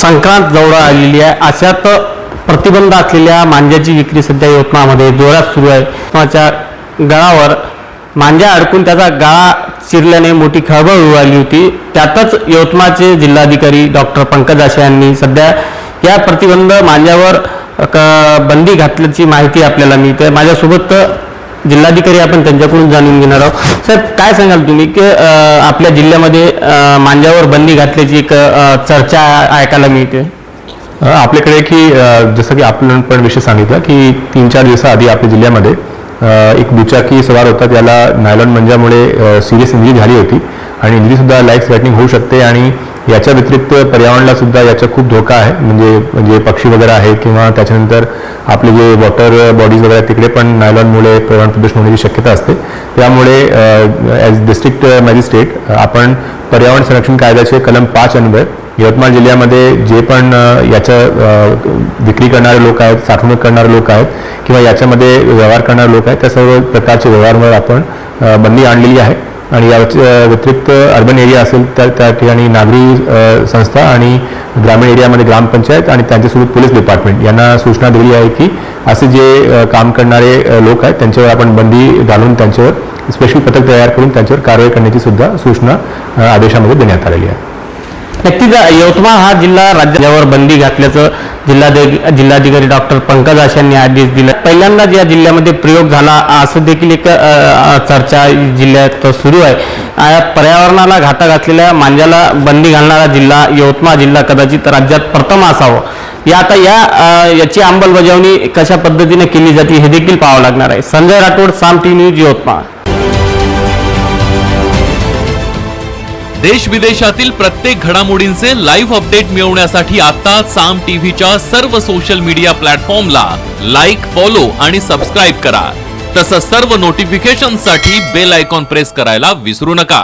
संक्रांत जवळ आलेली आहे, अशात प्रतिबंध असलेल्या मांजाची विक्री सध्या यवतमाळमध्ये जोरात सुरू आहे. यवतमाळच्या गळावर मांजा अडकून त्याचा गळा चिरल्याने मोठी खळबळ उडाली होती. त्यातच यवतमाळचे जिल्हाधिकारी डॉक्टर पंकज आशे यांनी सध्या या प्रतिबंध मांजावर बंदी घातल्याची माहिती आपल्याला मिळते. माझ्यासोबत जिल्हाधिकारी आपण त्यांच्याकडून जाणून घेणार आहोत. साहेब, काय सांगाल तुम्ही की आपल्या जिल्ह्यामध्ये मांजावर बंदी घातल्याची एक चर्चा ऐकायला मिळते? आपल्याकडे की जसं की आपण पण विषय सांगितला की 3-4 दिवसाआधी आपल्या जिल्ह्यामध्ये एक दुचाकी सवार होता, त्याला नायलॉन मंजामुळे सिरियस इंजुरी झाली होती आणि इंजुरीसुद्धा लाईफ थ्रेटनिंग होऊ शकते. आणि याच्या व्यतिरिक्त पर्यावरणाला सुद्धा याचा खूप धोका आहे. म्हणजे पक्षी वगैरे आहेत किंवा त्याच्यानंतर आपले जे वॉटर बॉडीज वगैरे तिकडे पण नायलॉनमुळे पर्यावरण प्रदूषण होण्याची शक्यता असते. त्यामुळे ॲज डिस्ट्रिक्ट मॅजिस्ट्रेट आपण पर्यावरण संरक्षण कायद्याचे कलम 5 अन्वये यवतमाळ जिल्ह्यामध्ये जे पण याच्या विक्री करणारे लोक आहेत, साठवणूक करणारे लोक आहेत किंवा याच्यामध्ये व्यवहार करणारे लोक आहेत, त्या सर्व प्रकारचे व्यवहारांवर आपण बंदी आणलेली आहे. आणि याच्या व्यतिरिक्त अर्बन एरिया असेल तर त्या ठिकाणी नागरी संस्था आणि ग्रामीण एरियामध्ये ग्रामपंचायत आणि त्यांच्यासोबत पोलीस डिपार्टमेंट यांना सूचना दिली आहे की असे जे काम करणारे लोक आहेत त्यांच्यावर आपण बंदी घालून त्यांच्यावर स्पेशल पथक तयार करून त्यांच्यावर कारवाई करण्याची सुद्धा सूचना आदेशामध्ये देण्यात आलेली आहे. नक्कीच यवतमाळ हा जिल्हा राज्यावर बंदी घातल्याचं जिल्हाधिकारी डॉक्टर पंकज आशे यांनी आदेश दिला. पहिल्यांदाच या जिल्ह्यामध्ये प्रयोग झाला असं देखील एक चर्चा जिल्ह्यात सुरू आहे. पर्यावरणाला घातक असलेल्या मांजाला बंदी घालणारा जिल्हा यवतमाळ जिल्हा कदाचित राज्यात प्रथम असावं. याची अंमलबजावणी कशा पद्धतीने केली जाते हे देखील पाहावं लागणार आहे. संजय राठोड, साम टी न्यूज, यवतमाळ. देश विदेशातील प्रत्येक घडामोडींचे लाईव्ह अपडेट मिळवण्यासाठी आता साम टीव्हीच्या सर्व सोशल मीडिया प्लॅटफॉर्मला लाईक, फॉलो आणि सबस्क्राईब करा. तसंच सर्व नोटिफिकेशनसाठी बेल आयकॉन प्रेस करायला विसरू नका.